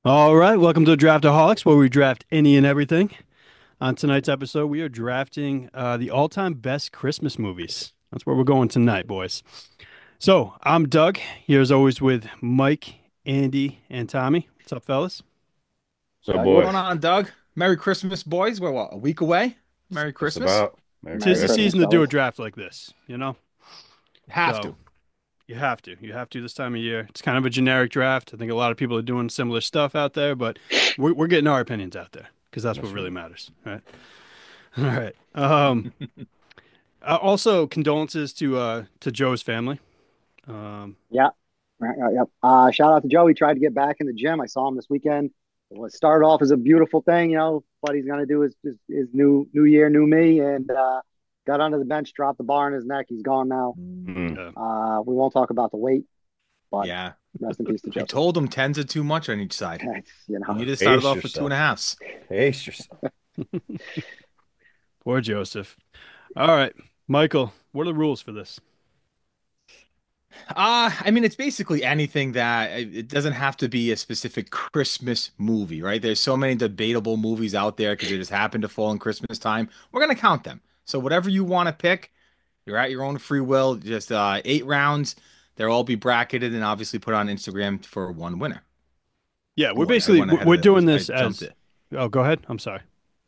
All right, welcome to Draftaholics, where we draft any and everything. On tonight's episode, we are drafting the all-time best Christmas movies. That's where we're going tonight, boys. So I'm Doug, here as always with Mike, Andy, and Tommy. What's up, fellas? So, Doug, boys, what's going on, Doug? Merry Christmas, boys. We're what, a week away? Merry just Christmas. about. Merry Tis Merry the Christmas. Christmas, season to do a fellas. draft like this, you know? Have So to. you have to. You have to this time of year. It's kind of a generic draft. I think a lot of people are doing similar stuff out there, but we're getting our opinions out there because that's what That's really right. matters, right? All right. Also, condolences to Joe's family. Um, Yeah. Yep. Shout out to Joe. He tried to get back in the gym. I saw him this weekend. It was started off as a beautiful thing, what he's gonna do is new year, new me, and got under the bench, dropped the bar in his neck. He's gone now. Mm. yeah, We won't talk about the weight, but Yeah. rest in peace to I Joseph. told him 10s are too much on each side. It's, you You know, need to start it Pace off with two yourself. and a halves. Pace yourself. poor Joseph. All right, Michael, what are the rules for this? I mean, it's basically anything that it doesn't have to be a specific Christmas movie, right? There's so many debatable movies out there because they just happen to fall in Christmas time. We're gonna count them. So whatever you want to pick, you're at your own free will. Just 8 rounds. They'll all be bracketed and obviously put on Instagram for one winner. Yeah, we're Oh, I basically went ahead we're of doing it. I this jumped as. it. Oh, go ahead. I'm sorry.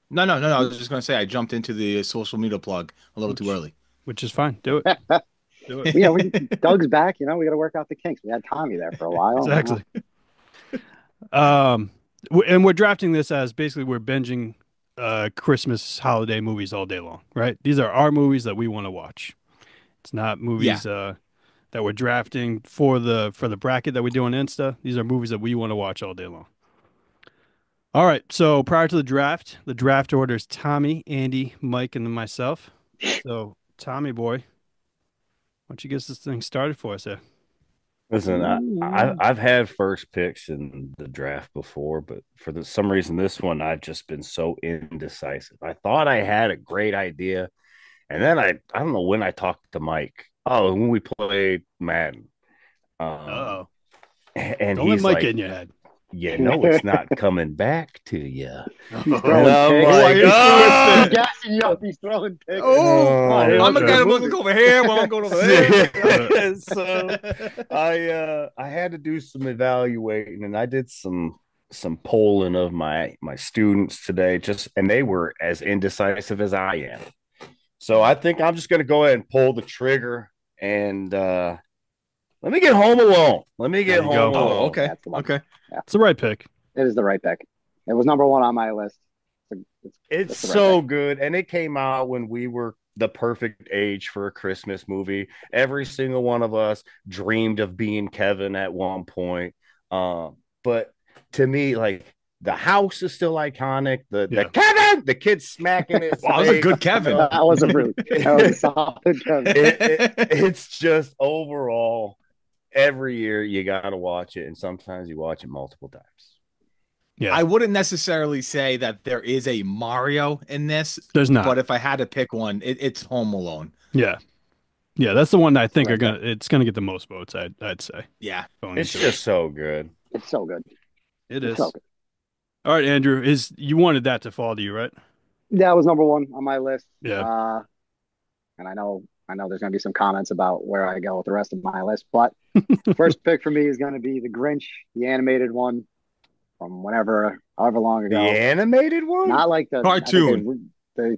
No. I was just gonna say I jumped into the social media plug a little too Which early. which is fine. Do it. Do it. yeah, Doug's back. We got to work out the kinks. We had Tommy there for a while. Exactly. And we're drafting this as basically we're binging Christmas holiday movies all day long, right? These are our movies that we want to watch. It's not Yeah. movies that we're drafting for the bracket that we do on Insta. These are movies that we want to watch all day long. All right. So prior to the draft order is Tommy, Andy, Mike, and then myself. So Tommy boy, why don't you get this thing started for us here? Listen, I've had first picks in the draft before, but for some reason, this one I've just been so indecisive. I thought I had a great idea, and then I don't know when I talked to Mike. Oh, when we played Madden, um, Uh-oh. and Don't let he's Mike get like, in your head. "You know, it's not coming back to you." He's And throwing Oh. I'm picks. Oh, I like, hear He's "Oh, gassing you up. He's throwing picks. Oh, Oh, oh, I'm it's a gonna good gotta movie. look over here while I'm going over there. so I had to do some evaluating and I did some polling of my students today just and they were as indecisive as I am. So I think I'm just gonna go ahead and pull the trigger and let me get home alone. Let me There get you home go. Oh, alone. okay. That's the one. Okay. Yeah, It's the right pick. it is the right pick. It was number one on my list. It's It's the right pick. so good. And it came out when we were the perfect age for a Christmas movie. Every single one of us dreamed of being Kevin at one point. But to me, like the house is still iconic. The Yeah. Kevin, the kid smacking his Wow, that was a face. good Kevin. That was a really that was a solid Kevin. It's just overall every year you got to watch it, and sometimes you watch it multiple times. Yeah. I wouldn't necessarily say that there is a Mario in this, There's but not. if I had to pick one, it's Home Alone. Yeah. Yeah, that's the one that I It's the think are right pick. gonna it's gonna get the most votes, I'd say, Yeah. going It's into it. just so good. It's so good. It It's so is. good. All right, Andrew, is you wanted that to fall to you, right? That was number one on my list. Yeah. And I know there's gonna be some comments about where I go with the rest of my list, but first pick for me is gonna be the Grinch, the animated one from however long The ago. animated one? Not like I think Cartoon.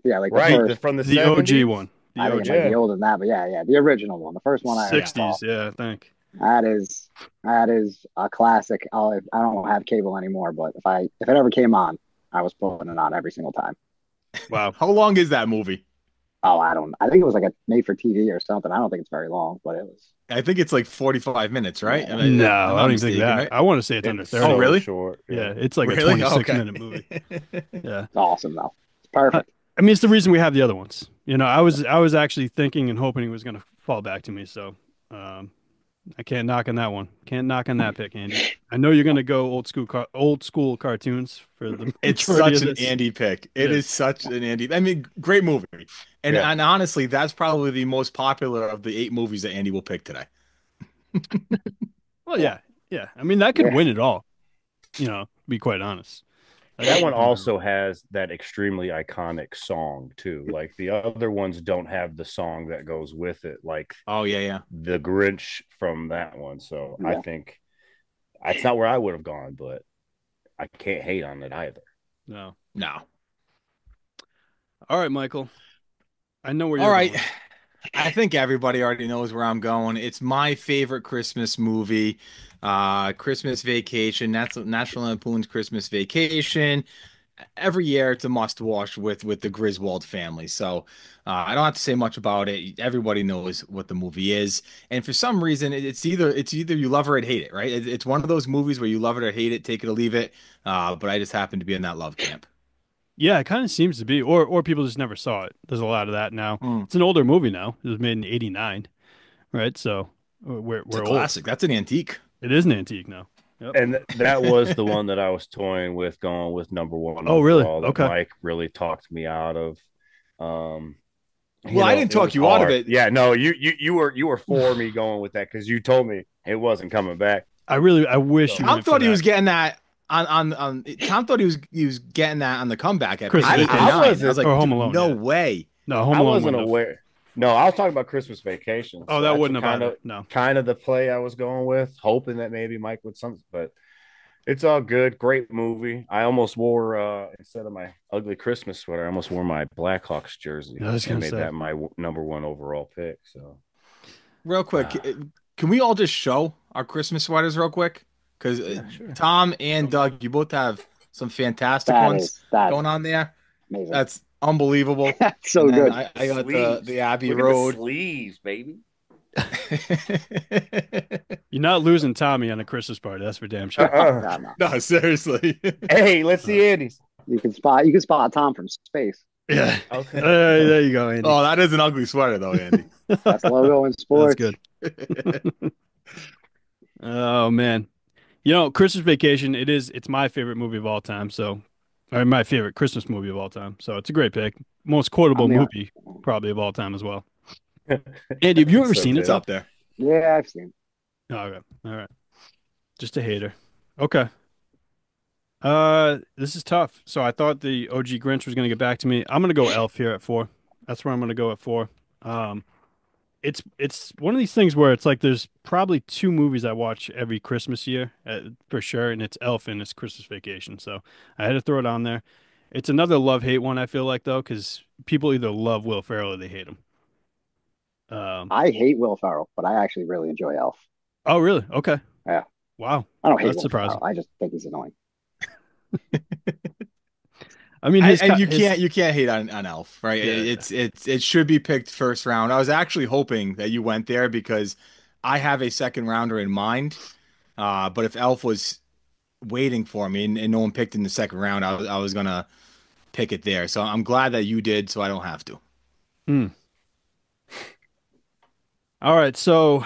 yeah, like the Right, first. from the The OG 70s. one. The I think it might OG. be Yeah. older than that, but yeah, the original one, the first one I ever Yeah. saw. 60s, yeah, I think. That is a classic. I don't have cable anymore, but if it ever came on, I was putting it on every single time. Wow. How long is that movie? Oh, I don't. I think it was like a made for TV or something. I don't think it's very long, but it was. I think it's like 45 minutes, right? Yeah. No, I'm I not don't even think mistaken, that. right? I want to say it's under It's 30. Oh, so really? short. Yeah, Yeah. it's like a Really? 26 Okay. minute movie. Yeah. It's awesome though. It's I, perfect. I mean, it's the reason we have the other ones. I was actually thinking and hoping he was going to fall back to me, so um I can't knock on that one. Can't knock on that pick, Andy. I know you're going to go old school cartoons for the It's majority such of an this. Andy pick. It It is is. such an Andy. I mean, great movie. And Yeah. and honestly, that's probably the most popular of the 8 movies that Andy will pick today. Well, Yeah, yeah. Yeah. I mean, that could yeah. win it all. Be quite honest. That's That one pretty memorable. also has that extremely iconic song too. Like the other ones don't have the song that goes with it, like Oh yeah, yeah. the Grinch from that one. So I Yeah. think that's not where I would have gone, but I can't hate on it either. No. No. All right, Michael. I know where All you're right. going. I think everybody already knows where I'm going. It's my favorite Christmas movie, Christmas Vacation. That's National Lampoon's Christmas Vacation. Every year, it's a must-watch with the Griswold family. So I don't have to say much about it. Everybody knows what the movie is, and for some reason, it's either you love it or hate it, right? It's one of those movies where you love it or hate it, take it or leave it. But I just happen to be in that love camp. Yeah, it kind of seems to be, or people just never saw it. There's a lot of that now. Mm. It's an older movie now. It was made in '89, right? So It's a we're old. classic. That's an antique. It is an antique now. Yep. And that was the one that I was toying with going with number one Oh, really? overall that Okay. Mike really talked me out of. Um, Well, I didn't it talk was you out of hard. it. Yeah, no, you were for me going with that because you told me it wasn't coming back. I wish you So Tom went for thought he that. was getting that on Tom thought he was getting that on the comeback at Christmas page eight and I Vacation nine. I was wasn't like, or Home dude, Alone. no Yeah. way. No, Home I Alone wasn't wouldn't have. aware. No, I was talking about Christmas Vacation. Oh, So that that's wouldn't what have either. No. kind of the play I was going with, hoping that maybe Mike would some, but it's all good. Great movie. I almost wore instead of my ugly Christmas sweater, I almost wore my Blackhawks jersey I was and gonna made say. that my number one overall pick. So Real quick, ah, can we all just show our Christmas sweaters real quick? Because yeah, sure. Tom and Doug, you both have some fantastic ones That's going on there. amazing. That's unbelievable. That's And so then good. I got Sleeves. the Abbey Look at the Road. sleeves, baby. You're not losing Tommy on a Christmas party. That's for damn sure. No, no. No, seriously. Hey, let's Uh, see Andy's. You can spot Tom from space. yeah. Okay. There you go, Andy. Oh, that is an ugly sweater though, Andy. Best logo in That's sports. good. Oh man. Christmas Vacation, it's my favorite movie of all time, or my favorite Christmas movie of all time. So it's a great pick. Most quotable I'm the movie probably of all time as well. Andy, have you ever So seen it It's good. though? up there. Yeah, I've seen. Oh, okay. All right. Just a hater. Okay. This is tough. So I thought the OG Grinch was gonna get back to me. I'm gonna go Elf here at 4. That's where I'm gonna go at 4. Um, it's one of these things where it's like there's probably two movies I watch every Christmas year for sure, and it's Elf and it's Christmas Vacation. So I had to throw it on there. It's another love-hate one I feel like though, because people either love Will Ferrell or they hate him. Um, I hate Will Ferrell, but I actually really enjoy Elf. oh really? Okay. Yeah, Wow. I don't hate That's Will Ferrell. surprising. I just think he's annoying. I mean, And you his can't hate on Elf, right? yeah. It should be picked first round. I was actually hoping that you went there because I have a second rounder in mind. But if Elf was waiting for me and no one picked in the second round, I was gonna pick it there. So I'm glad that you did, so I don't have to. Hmm. All right. So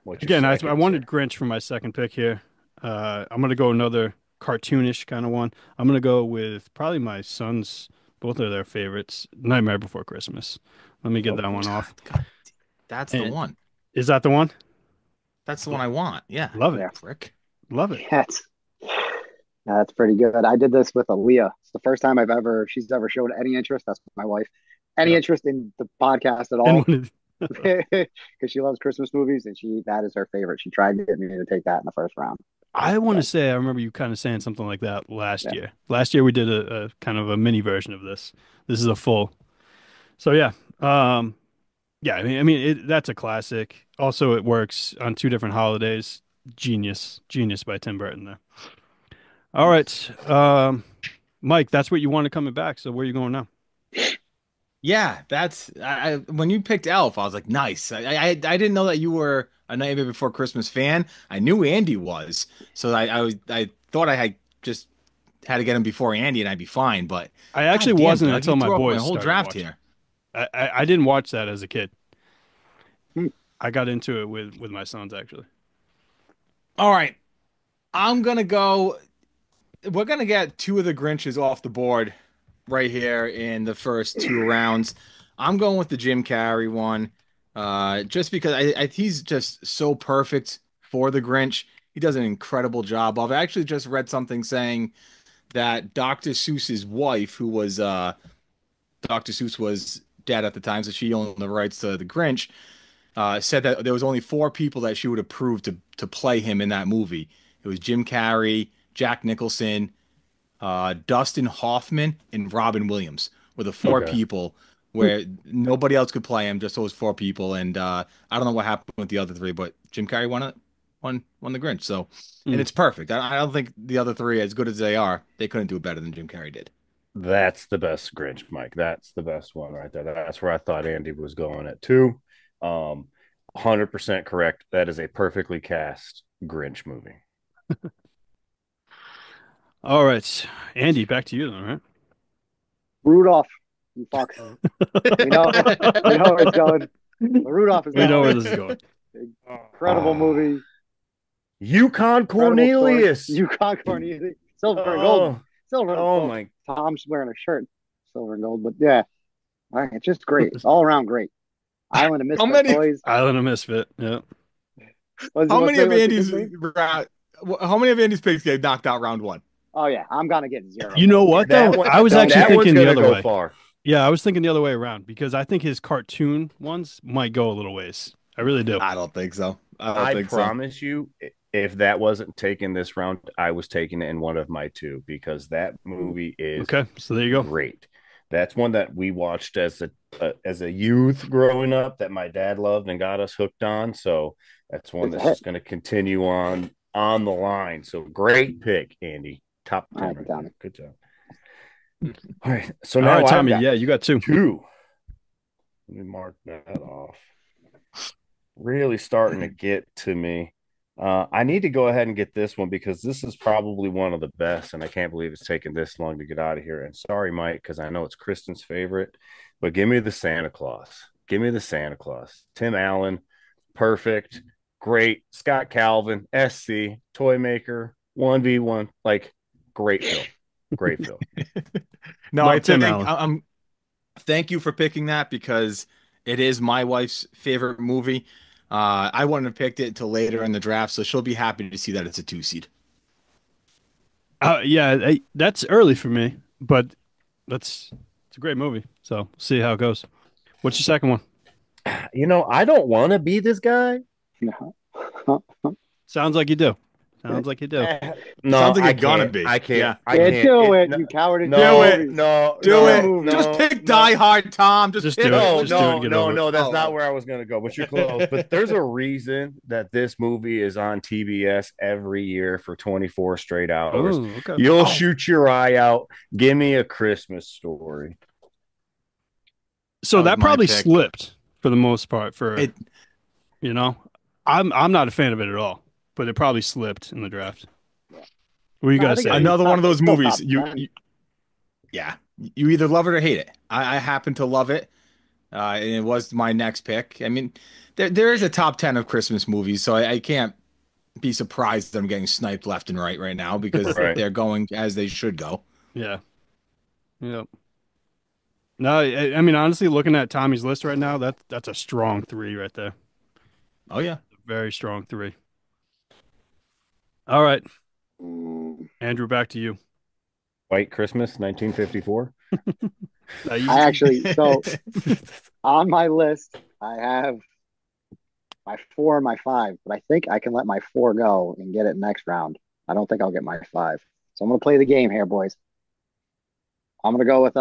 What's your again, I second, sir? wanted Grinch for my second pick here. I'm gonna go another cartoonish kind of one. I'm gonna go with probably my son's both of their favorites, Nightmare Before Christmas. Let me get Oh, that one off. God, that's the And one. is that the one? That's the one I want. Yeah, Love it. Yeah, prick. Love it. that's pretty good. I did this with Aaliyah. It's the first time she's ever showed any interest. That's my wife, any Yeah. interest in the podcast at And all, when because she loves Christmas movies and that is her favorite. She tried to get me to take that in the first round. I want to So say I remember you kind of saying something like that last yeah, year. Last year we did a kind of a mini version of this. This is a full. So yeah. Yeah, that's a classic. Also, it works on two different holidays. Genius by Tim Burton there. All right, Mike, that's what you wanted coming back. So where are you going now? Yeah, that's when you picked Elf, I was like, nice. I didn't know that you were a Nightmare Before Christmas fan. I knew Andy was, so I thought I had just had to get him before Andy and I'd be fine. But I actually god damn, wasn't Doug, you until my threw up my boys whole started draft watching. here. I didn't watch that as a kid. Hmm. I got into it with my sons actually. All right, I'm gonna go. We're gonna get two of the Grinches off the board right here in the first two rounds. I'm going with the Jim Carrey one, just because he's just so perfect for the Grinch. He does an incredible job of it. I actually just read something saying that Dr. Seuss's wife, who was Dr. Seuss was dead at the time, so she owned the rights to the Grinch, said that there was only four people that she would approve to play him in that movie. It was Jim Carrey, Jack Nicholson, Dustin Hoffman, and Robin Williams were the four Okay. people where nobody else could play him, just those four people. And I don't know what happened with the other three, but Jim Carrey won it, won the Grinch. So, and Mm. it's perfect. I don't think the other three, as good as they are, they couldn't do it better than Jim Carrey did. That's the best Grinch, Mike. That's the best one right there. That's where I thought Andy was going at too. 100% correct. That is a perfectly cast Grinch movie. All right, Andy, back to you then, right? Rudolph, you fuck. We know, we know where it's going. Rudolph is We know where going. this is going. Incredible movie. Yukon Incredible story. Cornelius. Yukon Cornelius. Silver and gold. Oh, Silver and oh gold. my. Tom's wearing a shirt. Silver and gold. But yeah. All right, it's just great. It's all around great. Island of Misfit many- Toys. Island of Misfit. Yeah. How many of Andy's Andy's? how many of Andy's picks get knocked out round one? Oh yeah, I'm gonna get zero. You know what though? That one, I was no, actually that one's thinking the gonna other go way. far. Yeah, I was thinking the other way around because I think his cartoon ones might go a little ways. I really do. I don't think so. I promise you, if that wasn't taken this round, I was taking it in one of my two because that movie is Okay, so there you go. great. That's one that we watched as a youth growing up that my dad loved and got us hooked on. So that's one that's just going to continue on the line. So great pick, Andy. Top 10 right there. Good job. All right. So now All right, Tommy. I've got Yeah, you got two. Let me mark that off. Really starting to get to me. I need to go ahead and get this one because this is probably one of the best, and I can't believe it's taken this long to get out of here. And sorry, Mike, because I know it's Kristen's favorite, but give me the Santa Claus. Give me the Santa Claus. Tim Allen, perfect, great. Scott Calvin, SC, Toy Maker, 1v1, like great film. Great film. No, I think I'm thank you for picking that because it is my wife's favorite movie. I wouldn't have picked it until later in the draft, so she'll be happy to see that it's a 2 seed. Yeah, that's early for me, but it's a great movie. So we'll see how it goes. What's your second one? I don't want to be this guy. No. Sounds like you do. Sounds like you do. No, sounds like I you're gonna can't. be. I can't. Yeah. I Can't can't. do it, No, you coward. no, it. no, Do no, it. no, Just pick no. Die Hard, Tom. Just Just pick do it. No, Just do it and get over it. no. That's Oh. not where I was going to go, but you're close. But there's a reason that this movie is on TBS every year for 24 straight hours. Oh, okay. You'll shoot your eye out. Give me A Christmas Story. So That was that my probably pick. slipped for the most part. It- I'm not a fan of it at all, but it probably slipped in the draft. What you No, I gotta think say? Another one of those It's still movies. top You, 10. you either love it or hate it. I happen to love it, and it was my next pick. I mean, there is a top 10 of Christmas movies, so I can't be surprised that I'm getting sniped left and right now because Right. they're going as they should go. Yeah. Yep. No, I mean honestly, looking at Tommy's list right now, that's a strong 3 right there. Oh yeah. Very strong 3. All right, Mm, Andrew, back to you. White Christmas, 1954. I actually, so on my list, I have my 4 and my 5, but I think I can let my 4 go and get it next round. I don't think I'll get my 5. So I'm going to play the game here, boys. I'm going to go with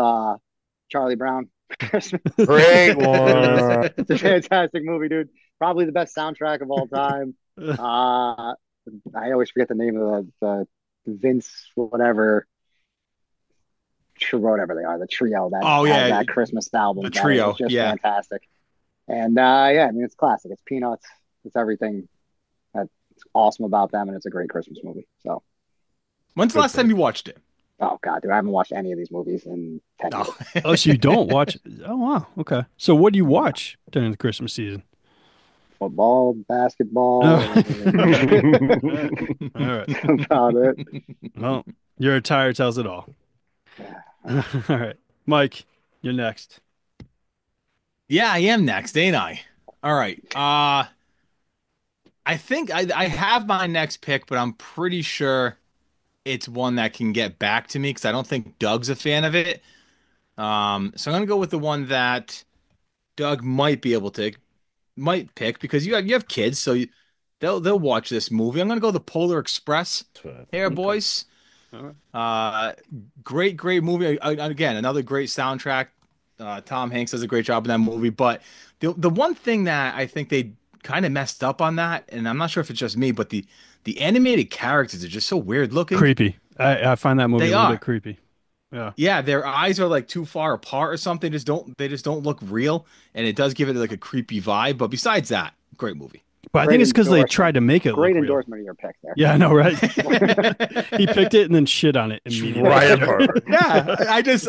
Charlie Brown. Christmas. Great one. It's a fantastic movie, dude. Probably the best soundtrack of all time. I always forget the name of the Vince whatever whatever they are, the trio that Oh, has yeah. that Christmas album. The That trio, is just yeah. fantastic. And yeah, I mean it's classic. It's Peanuts. It's everything that's awesome about them, and it's a great Christmas movie. So, When's the last time you watched it? oh god, dude, I haven't watched any of these movies in 10 years. Oh. Oh, so you don't watch? Oh, wow. Okay. So what do you watch during the Christmas season? Football, basketball. Oh. That's All right. about it. Well, your attire tells it all. All right, Mike, you're next. Yeah, I am next, ain't I? All right. I think I have my next pick, but I'm pretty sure it's one that can get back to me because I don't think Doug's a fan of it. So I'm gonna go with the one that Doug might pick because you have kids, so they'll watch this movie. I'm gonna go the Polar Express here, Okay. boys. All right. Uh, great movie. Again, another great soundtrack. Tom Hanks does a great job in that movie. But the one thing that I think they kind of messed up on that, and I'm not sure if it's just me, but the animated characters are just so weird looking. Creepy. I find that movie They a little bit are. creepy. Yeah. Yeah, their eyes are like too far apart or something. They just don't look real, and it does give it like a creepy vibe. But besides that, great movie. But I think Great it's because they endorsement. tried to make it Great look real. endorsement of your pick there. Yeah, I know, right? He picked it and then shit on it immediately. Right apart. Yeah,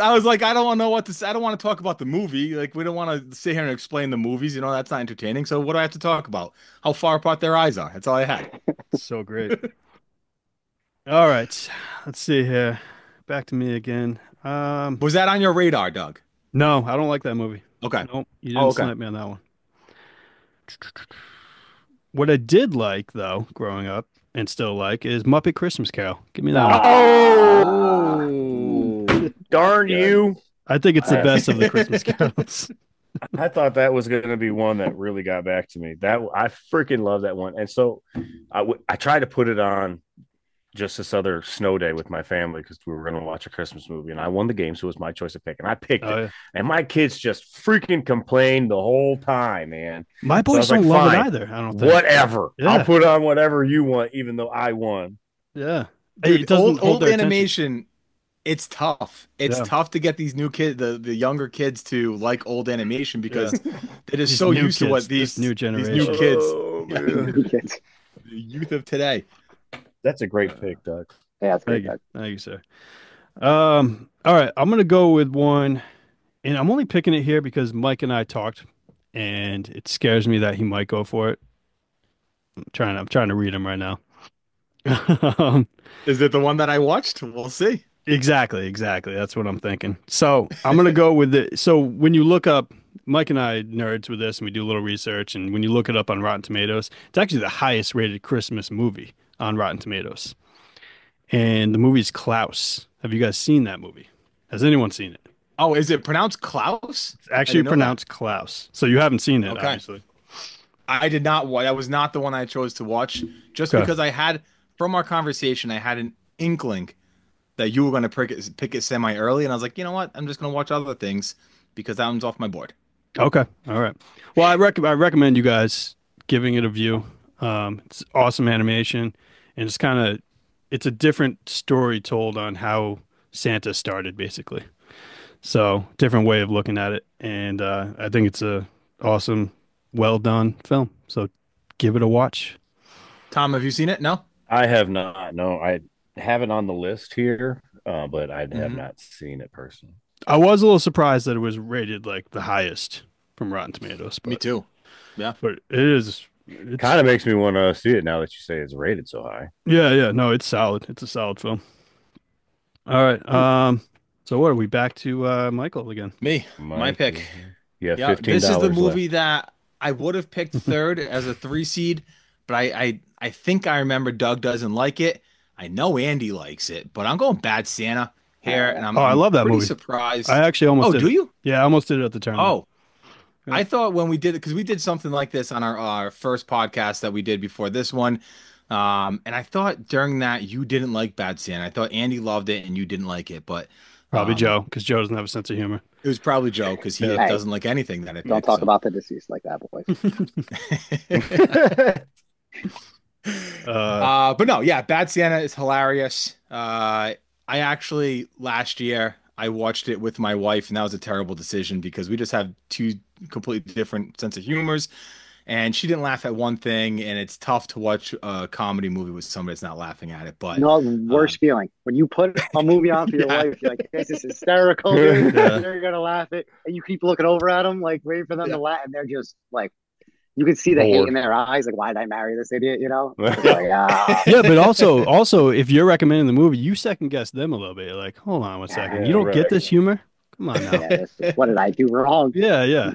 I was like, I don't want to know what this. I don't want to talk about the movie. Like, we don't want to sit here and explain the movies. That's not entertaining. So what do I have to talk about? How far apart their eyes are. That's all I had. So great. All right. Let's see here. Back to me again. Was that on your radar, Doug? No, I don't like that movie. Okay. Nope, you Oh, didn't okay. snipe me on that one. What I did like though, growing up and still like, is Muppet Christmas Carol. Give me that one. Oh, Oh. darn you. I think it's the I, best of the Christmas carols. I thought that was going to be one that really got back to me. That I freaking love that one. And so I tried to put it on just this other snow day with my family because we were going to watch a Christmas movie, and I won the game, so it was my choice to pick, and I picked Oh it. yeah. And my kids just freaking complained the whole time, man. My So I boys was like, don't love it fine, either, I don't think. whatever. Yeah. I'll put on whatever you want, even though I won. Yeah. Hey, Dude, it doesn't hold old their attention. animation, it's tough. It's Yeah. tough to get these new kids, the younger kids, to like old animation because Yeah. they're just These so new used to what kids, this new these generation. new kids, Oh, yeah, man. Kids. the youth of today. That's a great pick, Doug. Yeah, that's Thank great. you. Thank you, sir. All right, I'm gonna go with one, and I'm only picking it here because Mike and I talked, and it scares me that he might go for it. I'm trying to read him right now. Um, Is it the one that I watched? We'll see. exactly. That's what I'm thinking. So I'm gonna go with it. So when you look up, Mike and I nerds with this, and we do a little research, and when you look it up on Rotten Tomatoes, it's actually the highest rated Christmas movie on Rotten Tomatoes. And the movie's Klaus. Have you guys seen that movie? Has anyone seen it? Oh, is it pronounced Klaus? It's I actually didn't know that. pronounced Klaus. So you haven't seen it, Okay. obviously. I did not. That was not the one I chose to watch, just Okay. because from our conversation, I had an inkling that you were going to pick it semi early, and I was like, you know what? I'm just going to watch other things because that one's off my board. Okay. All right. Well, I recommend you guys giving it a view. It's awesome animation, and it's a different story told on how Santa started, basically. So different way of looking at it, and I think it's a awesome, well done film. So give it a watch. Tom, have you seen it? No. I have not. No, I have it on the list here, but I have Mhm. not seen it personally. I was a little surprised that it was rated like the highest from Rotten Tomatoes, Me too. Yeah. but it is. It's, Kind of makes me want to see it now that you say it's rated so high. yeah. No, it's solid. It's a solid film. All right. So what are we back to Michael again? Me. My pick. Yeah, Yeah, $15 this is the left. movie that I would have picked third as a 3 seed, but I think I remember Doug doesn't like it. I know Andy likes it, but I'm going Bad Santa here, and Oh, I love that pretty movie. surprised. I actually almost Oh, did do it. you? Yeah, I almost did it at the tournament. Oh, Yeah. I thought when we did it, because we did something like this on our first podcast that we did before this one. And I thought during that you didn't like Bad Santa. I thought Andy loved it and you didn't like it, but Probably um, Joe, because Joe doesn't have a sense of humor. it was probably Joe because he Hey, doesn't like anything that I don't picked. talk So. about the deceased like that, boys. But no, yeah, Bad Santa is hilarious. I actually last year I watched it with my wife, and that was a terrible decision because we just have two completely different sense of humors, and she didn't laugh at one thing, and it's tough to watch a comedy movie with somebody that's not laughing at it. But No worst feeling when you put a movie on for your Yeah. wife. You're like, this is hysterical, dude. Yeah. They're gonna laugh it, and you keep looking over at them, like waiting for them Yeah. to laugh, and they're just like, you can see the hate Bored. in their eyes. Like, why did I marry this idiot? You know? It's like, ah. Yeah, but also, if you're recommending the movie, you second guess them a little bit. You're like, hold on one second, Yeah, you don't right. get this humor? Come on now. Yeah, what did I do wrong? Yeah.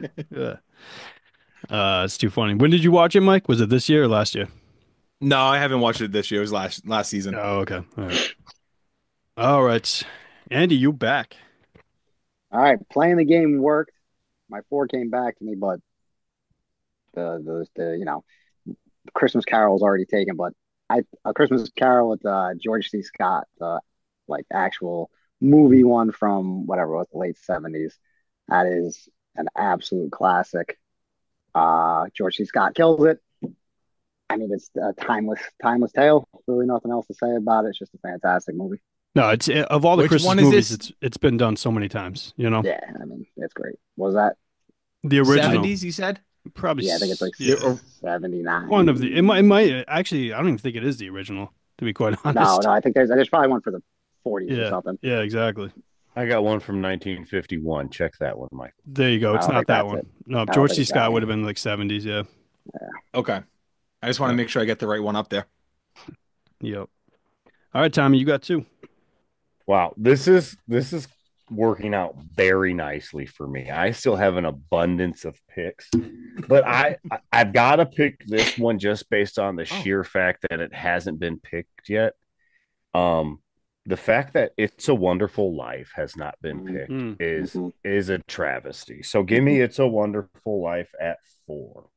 It's too funny. When did you watch it, Mike? Was it this year or last year? No, I haven't watched it this year. It was last season. Oh, okay. All right. All right. Andy, you back. All right, playing the game worked. My four came back to me, but the Christmas Carol is already taken. But A Christmas Carol with George C. Scott, the like actual movie one from whatever it was, the late 70s. That is an absolute classic. George C. Scott kills it. I mean, it's a timeless tale. Really, nothing else to say about it. It's just a fantastic movie. No, it's of all the Which Christmas one is movies, this? it's been done so many times, you know. Yeah, I mean, it's great. What was that? The original, 70s, you said? probably, Yeah, I think it's like yeah, Or- 79. one of the. It might actually. I don't even think it is the original, to be quite No, honest. no, I think there's probably one for the 40s or Yeah, something. yeah, exactly. I got one from 1951. Check that one, Mike. There you go. I It's don't not think that that's one. it. No, I don't George think C. it's that Scott would one. have been like 70s. Yeah. Okay. I just want to Yeah. make sure I get the right one up there. Yep. All right, Tommy, you got two. Wow, this is working out very nicely for me. I still have an abundance of picks, but I've got to pick this one just based on the sheer fact that it hasn't been picked yet. Um, the fact that It's a Wonderful Life has not been Mhm, picked Mm. mhm. is a travesty. So give me It's a Wonderful Life at 4.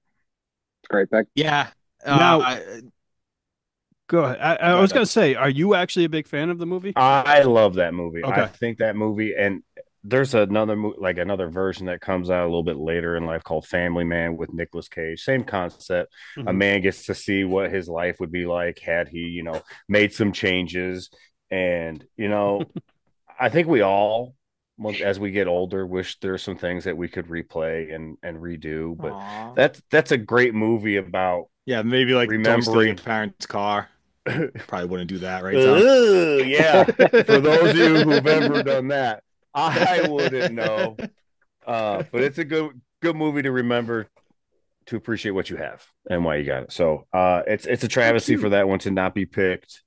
Great pick. Yeah. Now, Uh, go ahead. I Go was ahead. gonna say, are you actually a big fan of the movie? I love that movie. I Okay. think that movie, and there's another like another version that comes out a little bit later in life called Family Man with Nicolas Cage. Same concept. A Mhm. man gets to see what his life would be like had he, made some changes. And I think we all, as we get older, wish there's some things that we could replay and redo. But Aw. that's a great movie about Yeah, maybe like don't steal your remembering. parents' car. Probably wouldn't do that, right, Tom? Ugh, yeah. For those of you who've ever done that, I wouldn't know. But it's a good movie to remember, to appreciate what you have and why you got it. So it's a So travesty for cute. that one to not be picked,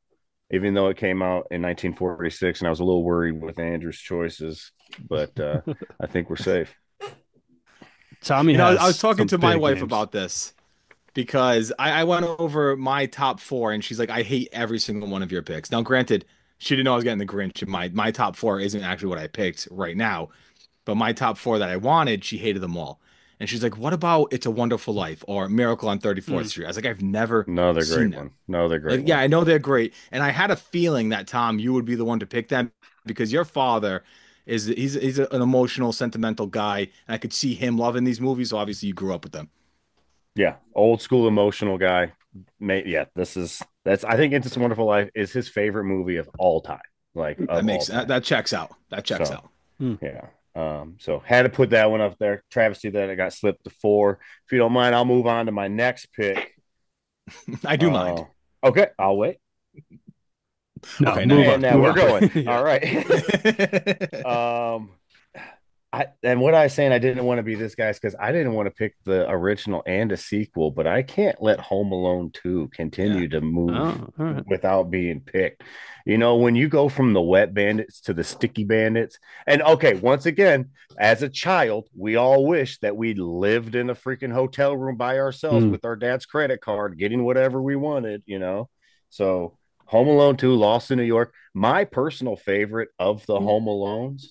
even though it came out in 1946, and I was a little worried with Andrew's choices, but I think we're safe. Tommy I was has talking some to my big wife names. about this because I went over my top four and she's like, I hate every single one of your picks. Now, granted, she didn't know I was getting the Grinch, and my top four isn't actually what I picked right now, but my top four that I wanted, she hated them all. And she's like, what about It's a Wonderful Life or Miracle on 34th Mm. Street? I was like, I've never Another seen great them. one. Another Like, great yeah, one. I know they're great. And I had a feeling that Tom, you would be the one to pick them because your father he's an emotional, sentimental guy, and I could see him loving these movies. So obviously you grew up with them. Yeah, old school emotional guy. Yeah, that's I think It's a Wonderful Life is his favorite movie of all time, like That of all makes time. that checks out. That checks So out. Mm. yeah. So had to put that one up there. Travesty that I got slipped to 4. If you don't mind, I'll move on to my next pick. I do mind. Okay, I'll wait. No, Okay, now move you on. And now Move we're on. going. Yeah. All right. are. um, and what I was saying, I didn't want to be this guy's because I didn't want to pick the original and a sequel, but I can't let Home Alone 2 Yeah. continue to move Oh, all right. without being picked. When you go from the wet bandits to the sticky bandits, and okay, once again, as a child, we all wish that we lived in a freaking hotel room by ourselves Mm. with our dad's credit card, getting whatever we wanted. So Home Alone 2, Lost in New York, my personal favorite of the Home Alones.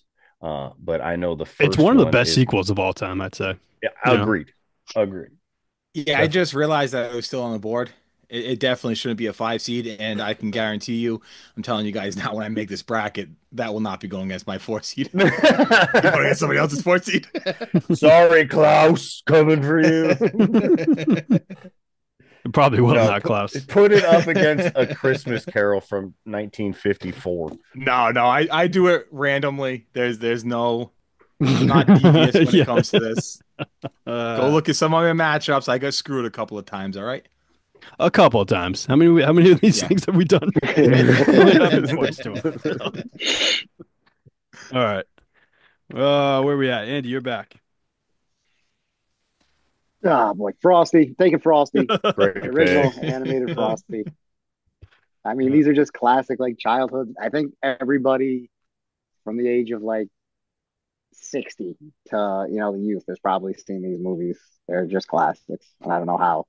But I know the It's first one of the one best is, sequels of all time, I'd say. yeah, You know, agreed. Yeah, I That's just realized that it was still on the board. It definitely shouldn't be a 5 seed, and I can guarantee you, I'm telling you guys now, when I make this bracket, that will not be going against my 4 seed. Be going against somebody else's 4 seed. Sorry, Klaus, coming for you. it probably will No, not, Klaus. put it up against A Christmas Carol from 1954. No, I do it randomly. There's no, I'm not devious when it Yeah. comes to this. Go Uh, look at some of my matchups. I got screwed a couple of times. All right. a couple of times. How many of these Yeah. things have we done? It only happened twice to him. All right. Where we at? Andy, you're back. Ah, boy, Frosty, taking Frosty, Great the pick. original animated Frosty. I mean, these are just classic, like childhood. I think everybody from the age of like 60 to the youth has probably seen these movies. They're just classics, and I don't know how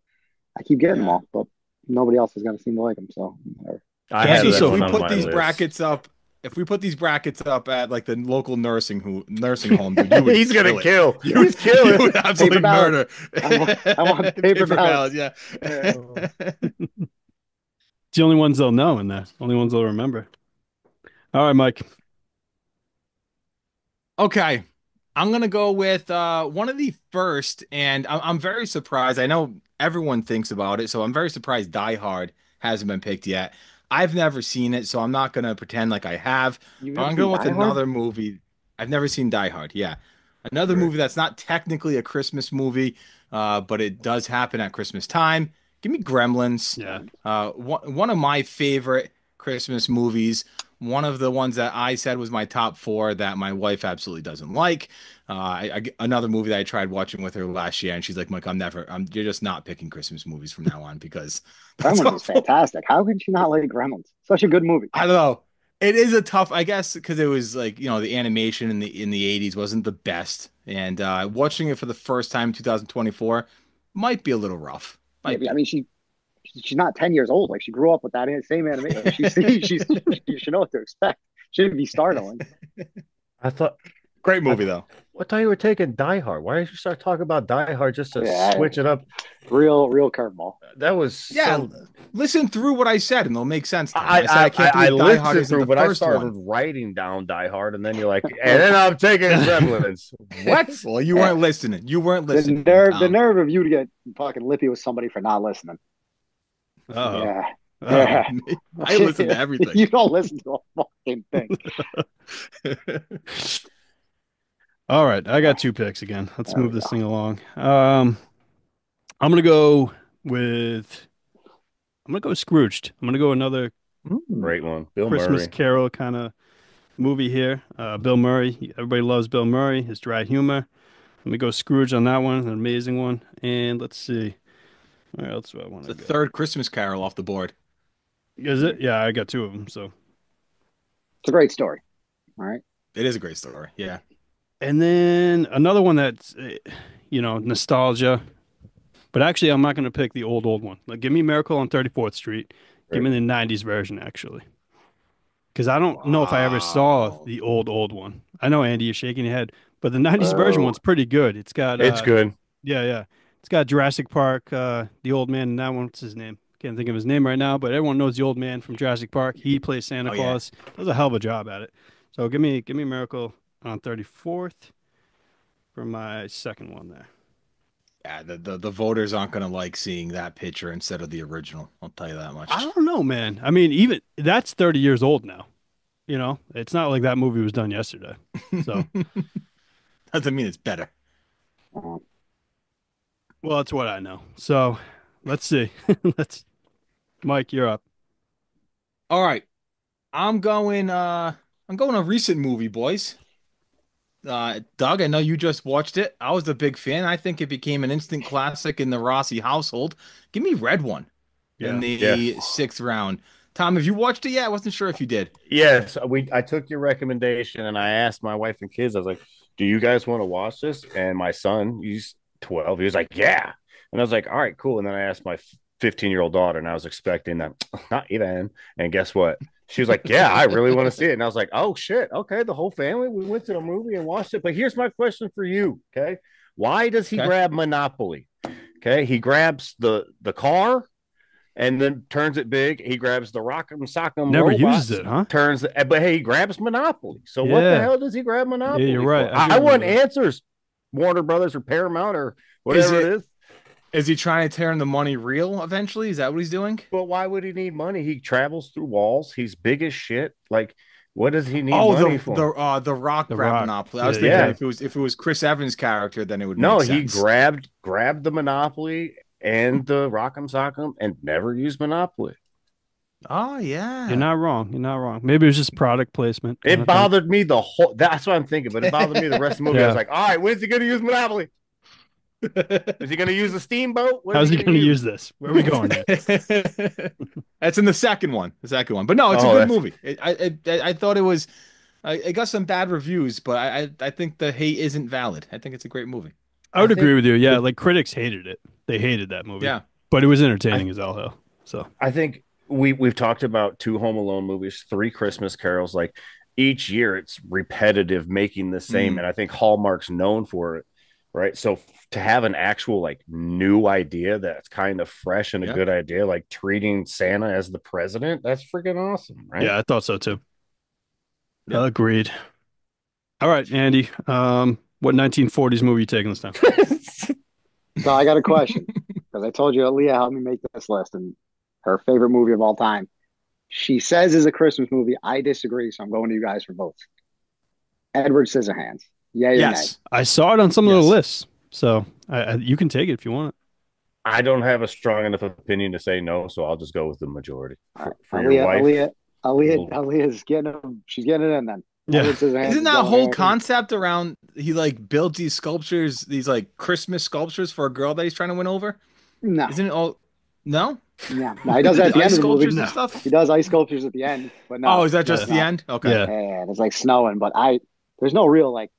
I keep getting them Yeah. all, but nobody else is going to seem to like them. So, whatever. I have This Candy, was that if so we one on fun. put my these list. brackets up, if we put these brackets up at like the local nursing home, dude, you would He's gonna kill it. kill. You He's you killing. would Paper absolutely ballots. murder. I want paper Paper ballots, ballots. yeah. Yeah. It's the only ones they'll know in there. Only ones they'll remember. All right, Mike. Okay. I'm gonna go with one of the first, and I'm very surprised. I know everyone thinks about it, so I'm very surprised Die Hard hasn't been picked yet. I've never seen it, so I'm not gonna pretend like I have, You've but never I'm seen going with Die Hard? another movie. I've never seen Die Hard, yeah. Another Right. movie that's not technically a Christmas movie, but it does happen at Christmas time. Give me Gremlins. Yeah. One of my favorite Christmas movies. One of the ones that I said was my top four that my wife absolutely doesn't like. Another movie that I tried watching with her last year, and she's like, "Mike, you're just not picking Christmas movies from now on because that's Gremlins is awful." fantastic. How could you not like Gremlins? Such a good movie. I don't know. It is a tough, I guess, because it was like, the animation in the 80s wasn't the best. And watching it for the first time in 2024 might be a little rough. Yeah, Might be. I mean, she's not 10 years old. Like she grew up with that same anime. Like, she's you should know what to expect. Shouldn't be startling. I thought Great I, movie though. I thought you were taking Die Hard. Why did you start talking about Die Hard just to Yeah, switch it up? real curveball. That was Yeah, so. listen through what I said and it'll make sense, Tom. I said I can't I believe Die Hard listened isn't through, the but I first started one. writing down Die Hard, and then you're like, and then I'm taking Gremlins. What? Well, you weren't listening. You weren't The listening, nerve, the Tom. nerve of you to get fucking lippy with somebody for not listening. Uh-oh. Yeah, Uh-oh. yeah. I listen to everything. You don't listen to a fucking thing. All right, I got two picks again. Let's There move we this go. thing along. I'm gonna go with Scrooged. I'm gonna go another Great one, Bill Christmas Murray. Carol kind of movie here. Bill Murray. Everybody loves Bill Murray. His dry humor. Let me go Scrooge on that one. An amazing one. And let's see. Where else do I want It's to the go? third Christmas Carol off the board. Is it? Yeah, I got two of them. So, It's a great story. All right. It is a great story. Yeah. and then another one that's, nostalgia. But actually, I'm not going to pick the old one. Like, give me Miracle on 34th Street. Give Great. me the 90s version, actually. Because I don't know if I ever saw Wow. the old one. I know, Andy, you're shaking your head. But the 90s version Oh, one's pretty good. It's got, it's good. yeah, yeah. It's got Jurassic Park, the old man in that one. What's his name? Can't think of his name right now, but everyone knows the old man from Jurassic Park. He plays Santa Oh yeah. Claus. Does a hell of a job at it. So give me Miracle on 34th for my second one there. Yeah, the voters aren't gonna like seeing that picture instead of the original. I'll tell you that I much. don't know, man. I mean, even that's 30 years old now. It's not like that movie was done yesterday. So, Doesn't mean it's better. Uh, well, that's what I know. So, let's see. Let's Mike, you're up. All right. I'm going a recent movie, boys. Doug, I know you just watched it. I was a big fan. I think it became an instant classic in the Rossi household. Give me Red One in Yeah. Yeah. the sixth round. Tom, have you watched it yet? I wasn't sure if you did. Yes, I took your recommendation and I asked my wife and kids. I was like, "Do you guys want to watch this?" And my son, he's 12. He was like, "Yeah." And I was like, "All right, cool." And then I asked my 15-year-old daughter, and I was expecting that, not even. And guess what? She was like, "Yeah, I really want to see it." And I was like, "Oh shit, okay." The whole family we went to the movie and watched it. But here's my question for you, okay? Why does he Okay. grab Monopoly? Okay, he grabs the car and then turns it big. He grabs the Rock'em Sock'em Never uses robots, it, huh? but hey, he grabs Monopoly. So what the Yeah. hell does he grab Yeah, Monopoly you're right. for? I do I want remember that. answers, Warner Brothers or Paramount or Is whatever it it is. is he trying to turn the money real eventually? Is that what he's doing? But why would he need money? He travels through walls. He's big as shit. Like, what does he need Oh, money the for? the Rock The grab Rock. Monopoly. I was Yeah, thinking Yeah. if it was Chris Evans' character, then it would No, make he sense. grabbed the Monopoly and the Rock'em Sock'em and never used Monopoly. Oh You're yeah. not wrong. You're not wrong. Maybe it was just product placement kind It of thing. bothered me the whole. That's what I'm thinking, but it bothered me the rest of the movie. I was Yeah. like, all right, when's he going to use Monopoly? Is he going to use a steamboat? What How's is he he going to use? use this? Where are we going here? That's in the second one. The second one. But no, it's a Oh, good that's movie. I thought it was. It got some bad reviews, but I think the hate isn't valid. I think it's a great movie. I would I agree think with you. Yeah, the like critics hated it. They hated that movie, Yeah. but it was I entertaining as all hell. So I think we've talked about 2 Home Alone movies, 3 Christmas Carols. Like each year, it's repetitive, making the same, Mm, and I think Hallmark's known for it, right? So to have an actual like new idea that's kind of fresh and a yeah. good idea, like treating Santa as the president, that's freaking awesome, right? yeah, I thought so too. Yep. Agreed. All right, Andy. What 1940s movie you taking this time? So I got a question because I told you Aaliyah helped me make this list and her favorite movie of all time. She says is a Christmas movie. I disagree, so I'm going to you guys for votes. Edward Scissorhands. Yay or nay? Yes. I saw it on some of the Yes. lists, so you can take it if you want. I don't have a strong enough opinion to say no, so I'll just go with the majority All right. for your wife. Well, Aaliyah's getting him. She's getting it in then. Yeah, Edward Scissorhands Isn't is that going whole in. concept around he like built these sculptures, these like Christmas sculptures for a girl that he's trying to win over? No, Isn't it all? No? no. He does that at the end Ice of the movie. sculptures and no. stuff? He does ice sculptures at the end, but Oh, no, is that Yeah. just the no. end? Okay. Yeah. And it's like snowing, but there's no real like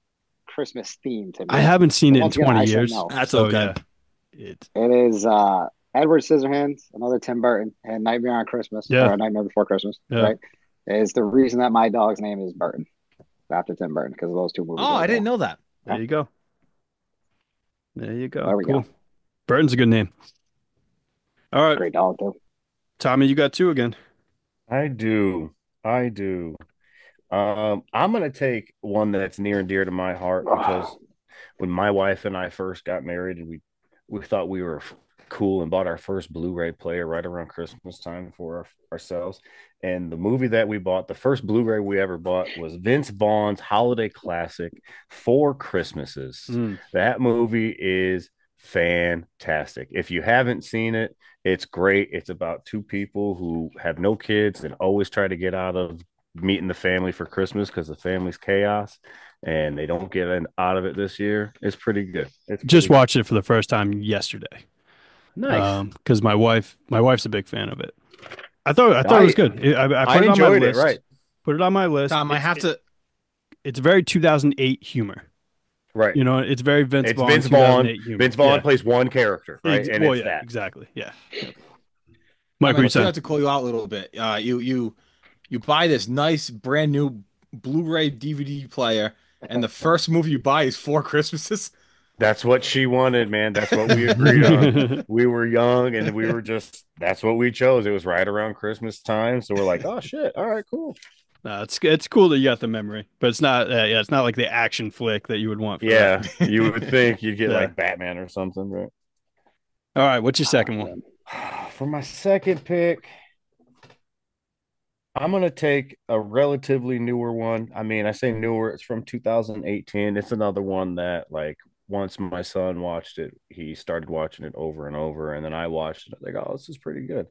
Christmas theme to me. I haven't seen it in Once again, 20 I say years. no. That's So okay. yeah, it It is Edward Scissorhands, another Tim Burton, and Nightmare on Christmas, Yeah. or Nightmare Before Christmas, Yeah. right? Is the reason that my dog's name is Burton after Tim Burton because of those two movies. Oh, right I didn't there. know that. there you go. There you go. There we Cool. go. Burton's a good name. All right, Great dog too. Tommy, you got two again. I do. I do. I'm gonna take one that's near and dear to my heart because when my wife and I first got married, and we thought we were cool and bought our first Blu-ray player right around Christmas time for ourselves. And the movie that we bought, the first Blu-ray we ever bought, was Vince Vaughn's holiday classic, Four Christmases. Mm. That movie is fantastic. If you haven't seen it, it's great. It's about two people who have no kids and always try to get out of meeting the family for Christmas because the family's chaos and they don't get out of it this year. It's pretty good. It's Just pretty watched it for the first time yesterday. nice. Because my wife's a big fan of it. I thought it was good. I put it on my enjoyed it. list. Right, Put it on my list. Tom, I have to. It's very 2008 humor. right. You know, it's very Vince It's Vaughn. Vince Vaughn. 2008 humor. Vince Vaughn Yeah. plays one character, right? And Well, it's yeah, that. exactly. Yeah. I Mike, what you mean, I saying? have to call you out a little bit. You buy this nice brand new Blu-ray DVD player, and the first movie you buy is Four Christmases. That's what she wanted, man. That's what we agreed on. We were young and we were just, that's what we chose. It was right around Christmas time. So we're like, oh, shit. All right, cool. No, it's cool that you got the memory, but it's not. It's not like the action flick that you would want. For Yeah. that. You would think you'd get Yeah. like Batman or something, right? All right, what's your second one? For my second pick, I'm going to take a relatively newer one. I mean, I say newer, it's from 2018. It's another one that, like, once my son watched it, he started watching it over and over. And then I watched it. Like, oh, this is pretty good.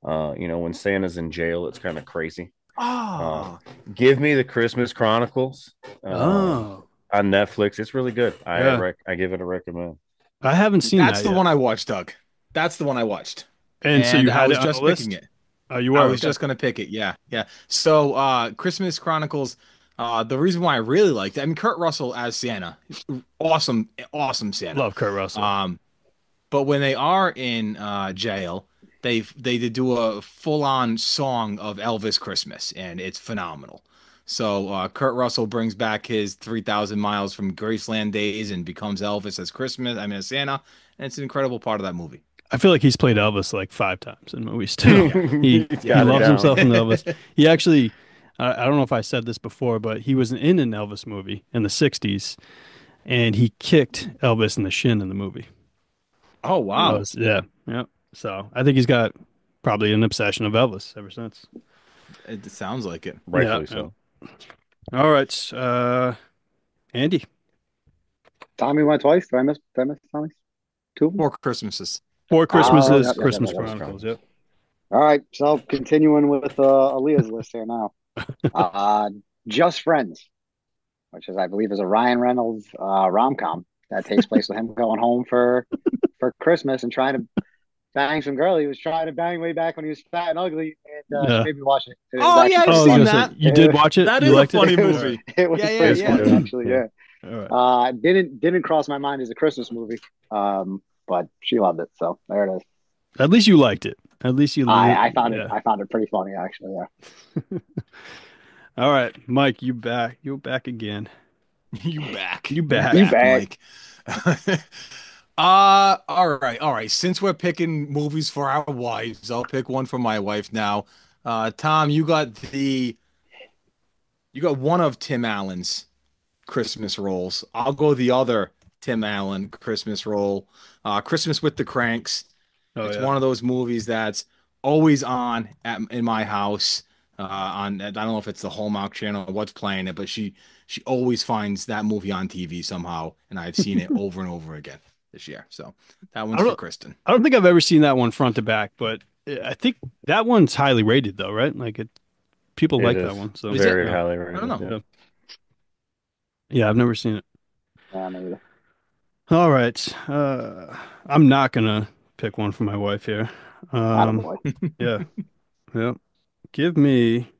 When Santa's in jail, it's kind of crazy. Oh, Give me the Christmas Chronicles Oh, on Netflix. It's really good. Yeah. I give it a recommend. I haven't seen that's that the yet. one I watched, Doug. That's the one I watched. And so you I had was it on just the list? picking it. Oh, you were. I was Okay. just gonna pick it. Yeah, yeah. So, Christmas Chronicles. The reason why I really liked it, I mean, Kurt Russell as Santa, awesome, awesome Santa. Love Kurt Russell. But when they are in jail, they do a full-on song of Elvis Christmas, and it's phenomenal. So Kurt Russell brings back his 3,000 miles from Graceland days and becomes Elvis as Christmas. I mean, as Santa, and it's an incredible part of that movie. I feel like he's played Elvis like 5 times in movies too. He He's got it loves down. himself in Elvis. He actually, I don't know if I said this before, but he was in an Elvis movie in the 60s, and he kicked Elvis in the shin in the movie. Oh wow! Yeah. So I think he's got probably an obsession of Elvis ever since. It sounds like it. Rightfully Yeah. so. All right, Andy. Tommy went twice. Did I miss Tommy? Two of them? Four Christmases. 4 Christmases, yep, Christmas yep. Chronicles. Yep. All right. So continuing with Aaliyah's list here now. Just Friends, which is I believe is a Ryan Reynolds rom-com that takes place with him going home for Christmas and trying to bang some girl he was trying to bang way back when he was fat and ugly, and Yeah. she made me watch it. It was Oh, actually yeah, I've pretty I was seen funny. gonna that. say, you did watch it? That You is a liked funny it? movie. It was Yeah, yeah, pretty yeah. funny, actually. Yeah. All right. Didn't cross my mind as a Christmas movie, but she loved it, so there it is. At least you liked it. At least you, I found it yeah. I found it pretty funny actually. Yeah. All right, Mike, you back? You back again? You back. You You back? You back, back. Mike. All right, all right. Since we're picking movies for our wives, I'll pick one for my wife now. Tom, you got one of Tim Allen's Christmas roles. I'll go the other Tim Allen Christmas role. Christmas with the Cranks. Oh It's yeah. one of those movies that's always on in my house. I don't know if it's the Hallmark Channel or what's playing it, but she always finds that movie on TV somehow, and I've seen it over and over again this year. So that I one's for don't. Kristen. I don't think I've ever seen that one front to back, but I think that one's highly rated though, right? Like people It like that is one. So Is it? very yeah, highly I don't rated. know. Yeah. yeah, yeah. I've never seen it. Yeah, me either. All right. I'm not gonna pick one for my wife here. Um, Attaboy. yeah, yeah. Give me,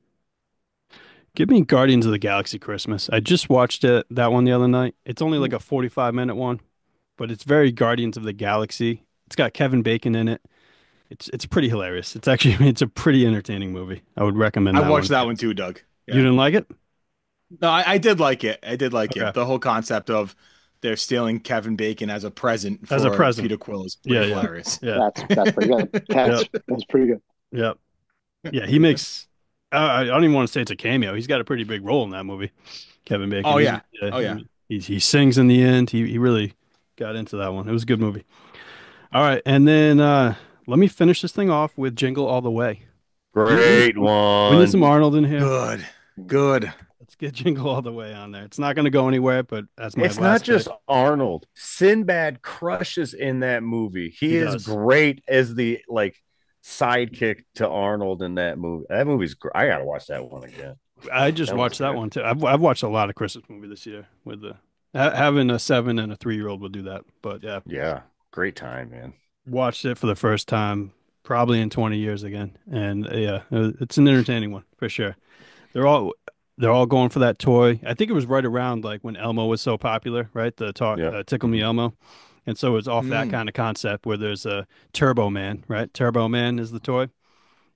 give me Guardians of the Galaxy Christmas. I just watched that one the other night. It's only like a 45-minute one, but it's very Guardians of the Galaxy. It's got Kevin Bacon in it. It's pretty hilarious. It's actually it's a pretty entertaining movie. I would recommend I that watched one. that one too, Doug. You Yeah. didn't like it? No, I did like it. I did like Okay. it. The whole concept of they're stealing Kevin Bacon as a present As a for present. Peter Quill is Yeah, pretty yeah, hilarious. yeah, That's pretty good. yeah, That's pretty good. yeah, yeah. He makes. I don't even want to say it's a cameo. He's got a pretty big role in that movie. Kevin Bacon. Oh yeah. Yeah, Oh yeah. he sings in the end. He really got into that one. It was a good movie. All right, and then let me finish this thing off with Jingle All the Way. Great We need some one. Arnold in here. Good. Good. Let's get Jingle All the Way on there. It's not going to go anywhere, but that's my It's not last just pick. Arnold. Sinbad crushes in that movie. He He is does. great as the like sidekick to Arnold in that movie. That movie's great. I gotta watch that one again. I just That was watched that good. one too. I've watched a lot of Christmas movie this year with having a 7 and a 3-year-old will do that. But yeah, Yeah, great time, man. watched it for the first time probably in 20 years again, and yeah, it's an entertaining one for sure. They're all they're all going for that toy. I think it was right around like when Elmo was so popular, right? The talk Yeah. Tickle Me Elmo, and so it's off that Mm. kind of concept where there's a Turbo Man, right? Turbo Man is the toy.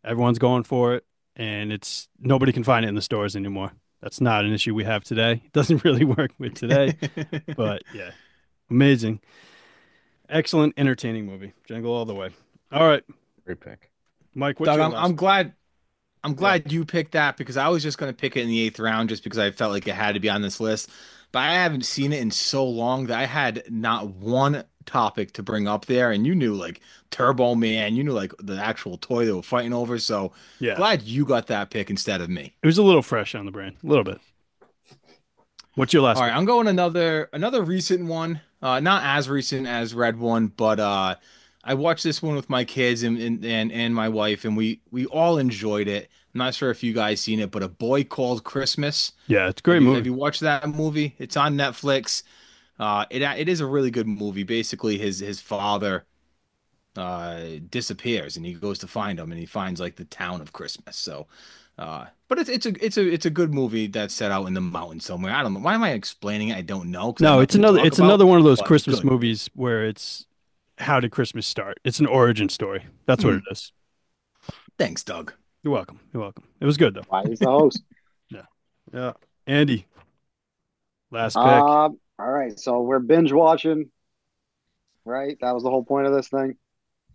Everyone's going for it, and it's nobody can find it in the stores anymore. That's not an issue we have today. It doesn't really work with today, but yeah, amazing, excellent, entertaining movie. Jingle all the way. All right, Great pick. Mike, what's Doug, your I'm last? I'm glad I'm Yeah, glad you picked that because I was just gonna pick it in the eighth round just because I felt like it had to be on this list. But I haven't seen it in so long that I had not one topic to bring up there, and you knew like Turbo Man, you knew like the actual toy they were fighting over. So yeah. glad you got that pick instead of me. It was a little fresh on the brain, a little bit. What's your last All right, pick? I'm going another recent one. Not as recent as Red One, but I watched this one with my kids and my wife, and we all enjoyed it. I'm not sure if you guys seen it, but A Boy Called Christmas. Yeah, it's a Have great you have movie. you watched that movie? It's on Netflix. It is a really good movie. Basically, his father disappears, and he goes to find him, and he finds like the town of Christmas. So, but it's a good movie that's set out in the mountains somewhere. I don't know. Why am I explaining it? I don't know because I have No, nothing to talk it's about. another one of those But it's Christmas good. movies where it's how did Christmas start? It's an origin story. That's what Hmm. it is. Thanks, Doug. You're welcome. You're welcome. It was good though. Why he's the host. Yeah. Yeah. Andy, last pick. All right, so we're binge watching, right? That was the whole point of this thing.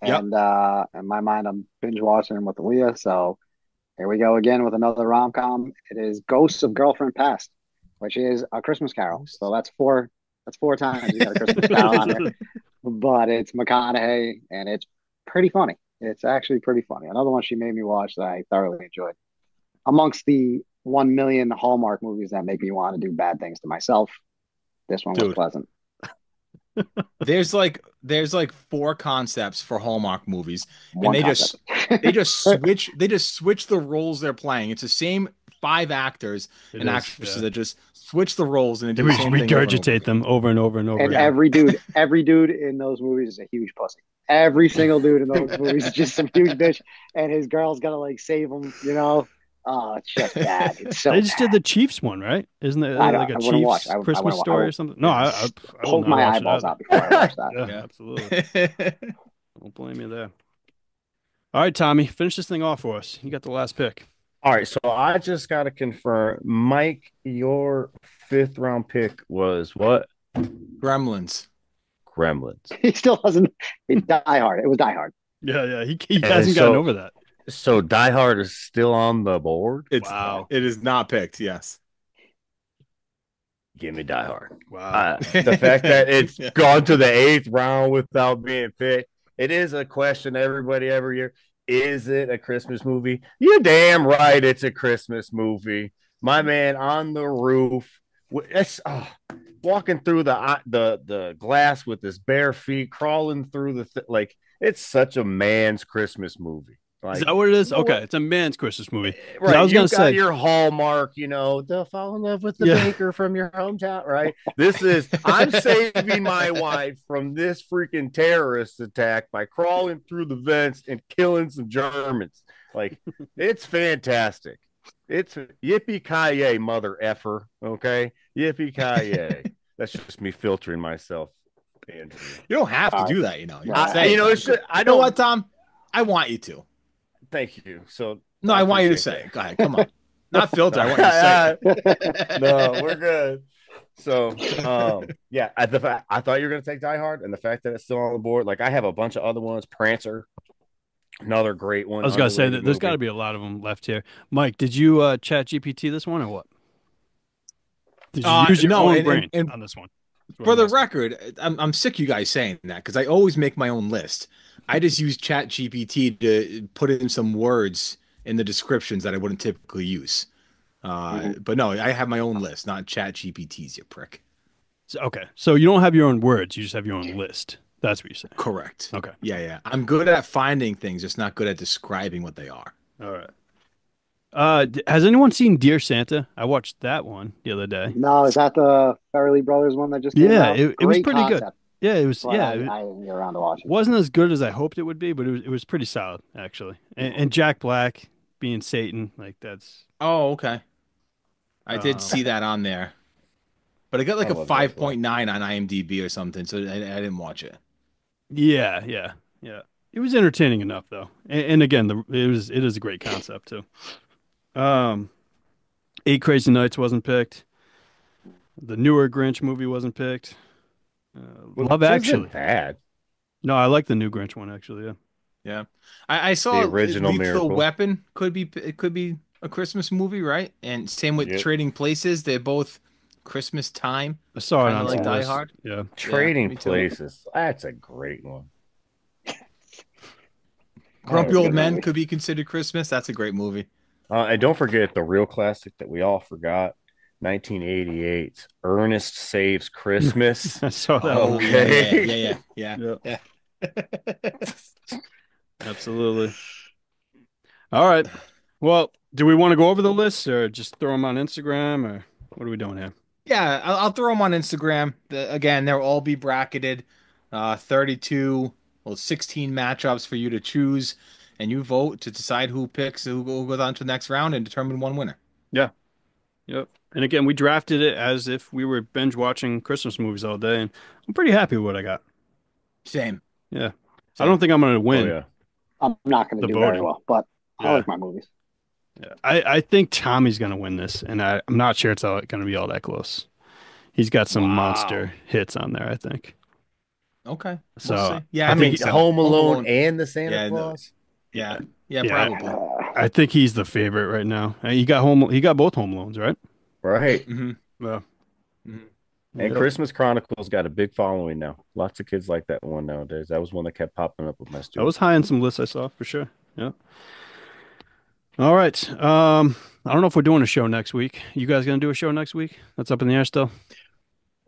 Yep. And in my mind, I'm binge watching with Leah. So here we go again with another rom-com. It is Ghosts of Girlfriend Past, which is a Christmas Carol. So that's four times we got a Christmas Carol on here. But it's McConaughey and it's pretty funny. It's actually pretty funny. Another one she made me watch that I thoroughly enjoyed. Amongst the 1 million Hallmark movies that make me want to do bad things to myself, this one was Dude, pleasant. there's like four concepts for Hallmark movies, and One they concept. just switch the roles they're playing. It's the same five actors It and is, actresses yeah. that just switch the roles and they And do we the same thing over and over regurgitate again. them over and over and over And again. every dude in those movies is a huge pussy. Every single dude in those movies is just some huge bitch, and his girl's gotta like save him. Oh, it's just bad. It's so They just bad. did the Chiefs one, right? Isn't it I like don't. a I wouldn't watch. Chiefs I Christmas wouldn't. story or something? No, I will Poke not my watch it eyeballs either. out before I watch that. Yeah, Yeah. absolutely. Yeah. Don't blame me there. All right, Tommy, finish this thing off for us. You got the last pick. All right, so I just got to confirm, Mike, your fifth round pick was what? Gremlins. Gremlins. He still hasn't. Die Hard. It was Die Hard. Yeah, yeah. He And hasn't gotten over that. so Die Hard is still on the board. Wow. It is not picked. Yes. Give me Die Hard. Wow. The fact that it's gone to the eighth round without being picked, it is a question everybody every year. Is it a Christmas movie? You're damn right it's a Christmas movie. My man on the roof. It's walking through the glass with his bare feet, crawling through like it's such a man's Christmas movie. Like, is that what it is? you know Okay, what? it's a man's Christmas movie. Right. I was gonna You got say your Hallmark, they'll fall in love with the Yeah. baker from your hometown, right? This is I'm saving my wife from this freaking terrorist attack by crawling through the vents and killing some Germans. Like, it's fantastic. It's yippee-ki-yay, mother effer. Okay. Yippee-ki-yay. That's just me filtering myself, Andrew. You don't have to All right. do that, you know. You I- can say it. it's just, I You know don't. what, Tom? I want you to. Thank you. So No, I want you to appreciate say it. Go ahead. Come on. Not filter. I want you to say it. No, we're good. So, yeah, I thought you were gonna take Die Hard, and the fact that it's still on the board, like I have a bunch of other ones. Prancer, another great one. I was gonna say underrated that there's movie. got to be a lot of them left here. Mike, did you chat GPT this one or what? Did you use your no, own and- brain and- on this one? That's what For I'm the asking. record, I'm sick of you guys saying that because I always make my own list. I just use Chat GPT to put in some words in the descriptions that I wouldn't typically use. But no, I have my own list, not Chat GPT's, you prick. Okay, so you don't have your own words; you just have your own list. That's what you're saying. Correct. Okay. Yeah. I'm good at finding things, just not good at describing what they are. All right. Has anyone seen Dear Santa? I watched that one the other day. No, is that the Farrelly Brothers one that just came Yeah, out? it was Great pretty good. concept, Yeah, it was. but Yeah, I it didn't get around to watching. wasn't as good as I hoped it would be, but it was pretty solid actually. And Jack Black being Satan, like that's Oh, okay. I did Um, see that on there, but it got like I a love Jack Black. 5.9 on IMDb or something, so I didn't watch it. yeah. It was entertaining enough though, and again, it is a great concept too. Eight Crazy Nights wasn't picked. The newer Grinch movie wasn't picked. Love Which isn't Actually. bad. No, I like the new Grinch one actually. Yeah. Yeah, I saw The original Lethal Miracle. Weapon could be a Christmas movie, right? And same with Yep. Trading Places. They're both Christmas time. I saw it Kinda on like some Die list. Hard? Yeah. Trading me too. Places. That's a great one. Grumpy good Old Men movie. could be considered Christmas. That's a great movie. And don't forget the real classic that we all forgot, 1988, Ernest Saves Christmas. I saw that Oh, one. okay. Yeah. Absolutely. All right. Well, do we want to go over the list or just throw them on Instagram or what are we doing here? Yeah, I'll throw them on Instagram. Again, they'll all be bracketed. 32, 16 matchups for you to choose, and you vote to decide who goes on to the next round and determine one winner. Yep. And again, we drafted it as if we were binge watching Christmas movies all day, and I'm pretty happy with what I got. Same. Yeah. I don't think I'm going to Oh, win. yeah. I'm not going The to do very voting. well, but Yeah. I like my movies. Yeah. I think Tommy's going to win this, and I'm not sure it's going to be all that close. He's got some Wow. monster hits on there, I think. Okay. So, We'll see. Yeah, I I, think mean, so. Home Alone and the Santa Yeah, no. Claus. Yeah, Yeah. probably. I think he's the favorite right now. He got both home loans, right? Right. Mm-hmm. Yeah. And Yep. Christmas Chronicles got a big following now. Lots of kids like that one nowadays. That was one that kept popping up with my That students. was high on some lists I saw for sure. Yeah. All right. I don't know if we're doing a show next week. You guys gonna do a show next week? That's up in the air still.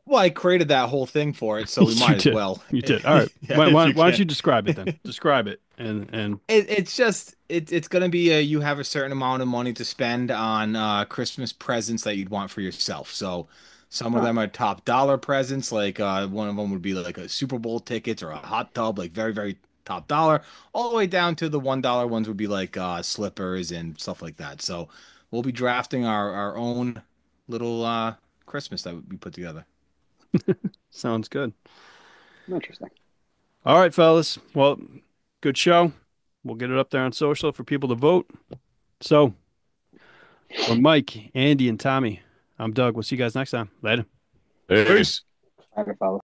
Well, I created that whole thing for it, so we You might as did. well. You did. All right. Yeah, why if don't can. you describe it then? Describe it and It's just it's gonna be you have a certain amount of money to spend on Christmas presents that you'd want for yourself. So some of them are top dollar presents, like one of them would be like a Super Bowl tickets or a hot tub, like very, very top dollar, all the way down to the $1 ones would be like slippers and stuff like that. So we'll be drafting our own little Christmas that we put together. sounds good. Interesting. All right, fellas. Well, good show. We'll get it up there on social for people to vote. So, for Mike, Andy, and Tommy, I'm Doug. We'll see you guys next time. Later. Peace. All right, fellas.